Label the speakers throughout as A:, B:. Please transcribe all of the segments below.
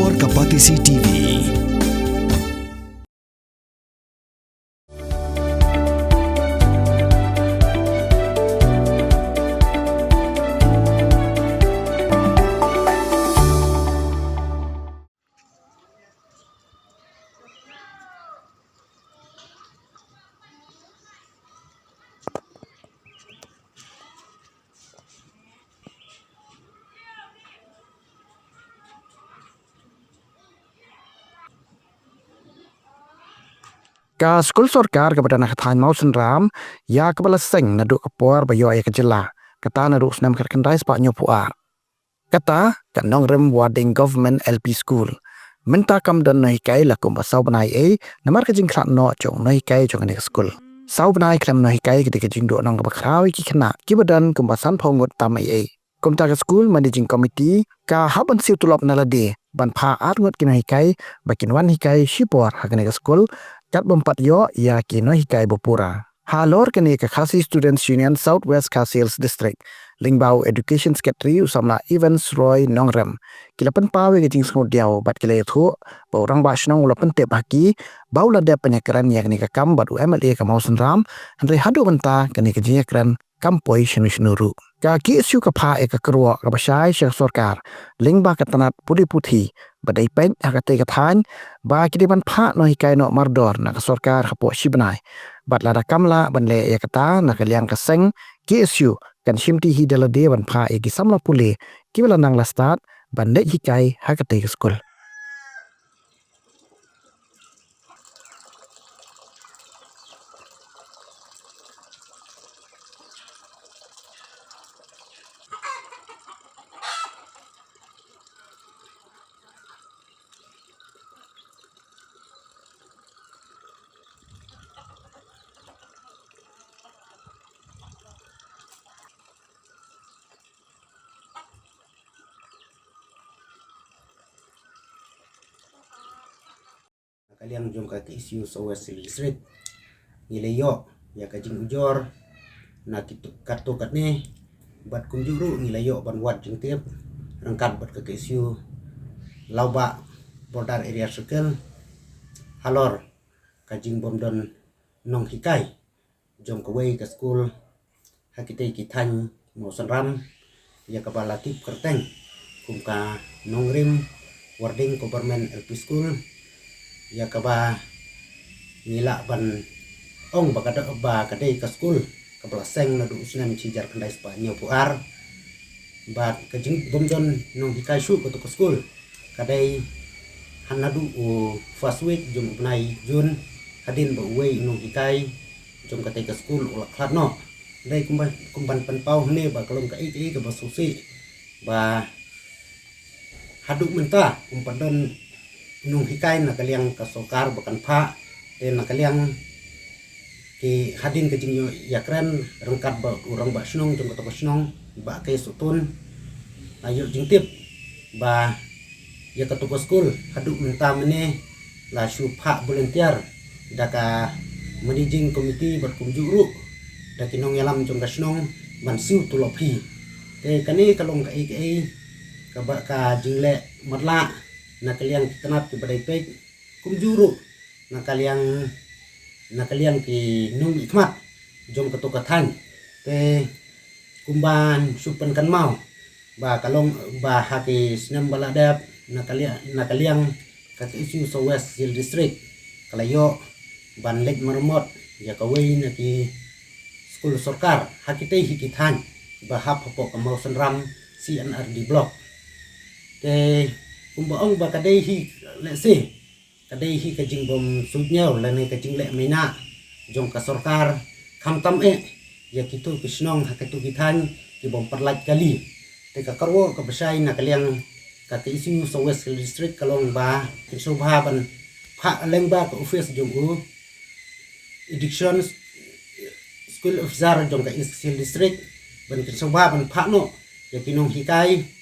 A: Warga Patisi TV. Ka skul sorkar kepada nak than mau senram ya kepala seng naduk kepuar bayo ya kejela kata naduk senam kerkendai sepak nyopuar kata kanong rem Wading Government LP School minta kam dan nahi kai lakum basau banai namar kejing krat no chong nahi kai chong ne skul sau banai klem nahi kai kedik kejing do nong bakrawi ki kena ki badan kumbasan pongot tam kum ta skul managing committee ka haban siu tulop nalade ban pha at ngot ki nahi kai bakin wan hi kai shipor hakane skul kat bompat yo ya kino hikai bopura. Halor kini ke Khasi Students Union Southwest Khasi Hills District. Lingbau Education Secretary usamna Evans Roy Nongrem. Kilapan pawe ke jing sengut diau bat kila itu orang basnong ulapan tep haki bau lada penyekaran yang kini ke kam bat UMLA ke mau senram henry hadu benta kini ke jingakaran kampoi shenuru. Ka ki isu ke pha ke kerua ke basyai syekh sorkar. Lingba ke tanat putih putih badai pen hakate ke than ba kidiban pha no hikai no mardor na ke sorkar hapo shibnai. Bat lada kamla ban le ya kata na ke liang ke seng ki isu kan shimti hi dalade ban pha e ki samla pule ki bela nang lastat ban le hikai hakate ke skul.
B: Kalian jom ka isu Southwest District ngilayo ya kajing ujor na kitu kartu kat ni bat kunjuru ngilayo ban wat jing tiap rangkat bat ka isu lauba border area circle halor kajing bomdon nong hikai jom ka wei ka school hakite ki than mo sanram ya ka balatip kerteng kum ka nongrim Wading Government LP School ya kaba nila ban ong bakada ba kadai ka school kabla seng na du usnam cijar kendai spa nyopuar bat kajing bomdon nong hikai shu ko to school kadai hanadu first week jom nai jun hadin ba wei nong hikai jom katai ka school ulak khatno dai kumban panpau ne ba kalom ka i ka basusi ba haduk menta umpadon nung hikai na kaliang kasokar bukan pha dan na kaliang ki hadin ke jingyo yakran rengkat ba urang ba snong jong kata snong ba ke sutun ayo jingtip ba ya kata school haduk menta mene la shu pha volunteer daka managing committee berkunjuru daki nong yalam jong ka snong ban siu tulopi te kani kalong ka ka ba ka jingle matla na kaliang kenap ki badai pek kumjuru na kaliang ki nung ikmat jom ketukatan te kumban supen kan mau ba kalong ba haki senam baladap na kaliang ka isu Southwest District kalayo ban lek marmot ya kawai na ki skul sorkar hakite hikitan ba hap hapo ka mau senram CNRD block te kumbaong ba kadai hi lese kadai hi kajing bom sudnyau lane kajing le mena jong ka sorkar khamtam ya kitu kisnong hakatu kitan ki bom perlat kali te ka karwo ka besai na kaliang ka isu Southwest District kalong ba kisobha ban pha leng ba ka office jong education school officer jong ka East District ban kisobha ban pha no ya kinong hikai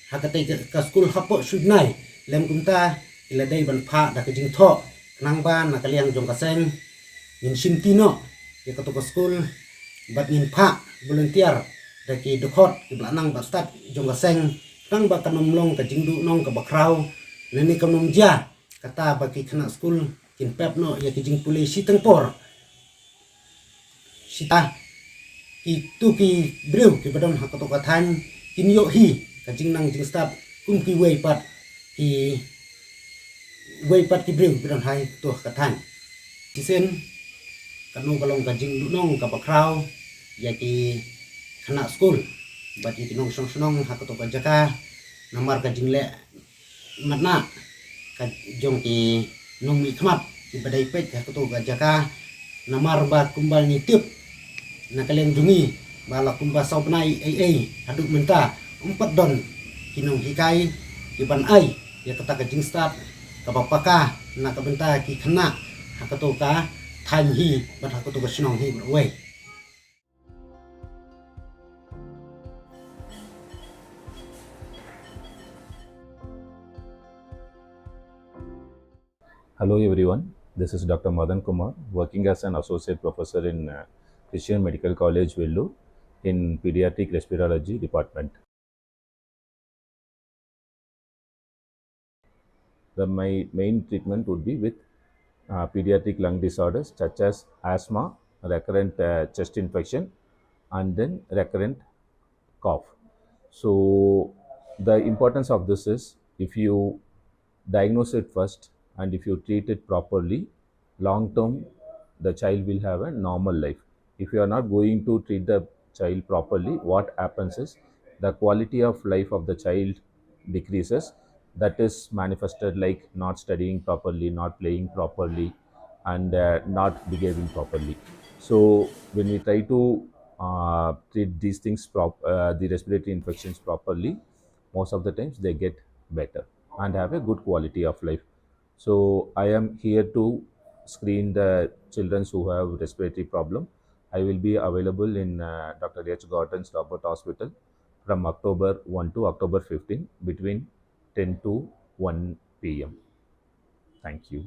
B: hakate ka school hapo sudnai lem kumta iladai ban pha da kajing tho nang ban na kaliang jong kaseng yin simtino ya ka to school bat yin pha volunteer da ki dokot ki blanang ba start jong kaseng nang ba kanomlong ka jingdu nong ka bakrau Nani kanom ja kata bagi kena school kin pep no ya kijing pulih si tengpor. Sita itu ki brew ki badon hakato kathan kin yo hi kajing nang jing stap kum ki wei pat ki brew badon hai to kathan. Kisen kanu kalong kajing dunong kapakraw ya ki kena school bat ki nong song hakato kajaka namar kajing le matna ka jong ki nong mi khmat ki badai pet hakato kajaka namar ba kumbal nitip na kaleng dungi bala kumba saupnai ai haduk menta 4 don kinong hikai iban ai ya kata kajing start kapapaka na kabenta ki khana hakato ka than hi bat hakato ka sinong hi we.
C: Hello everyone, this is Dr. Madan Kumar, working as an associate professor in Christian Medical College, Vellore, in Pediatric Respirology Department. My main treatment would be with pediatric lung disorders such as asthma, recurrent chest infection, and then recurrent cough. So the importance of this is if you diagnose it first and if you treat it properly, long term the child will have a normal life. If you are not going to treat the child properly, what happens is the quality of life of the child decreases. That is manifested like not studying properly, not playing properly, and not behaving properly. So when we try to treat these things, the respiratory infections properly, most of the times they get better and have a good quality of life. So I am here to screen the children who have respiratory problem. I will be available in Dr. H. Gordon's Robert Hospital from October 1 to October 15 between 10 to 1 p.m. Thank you.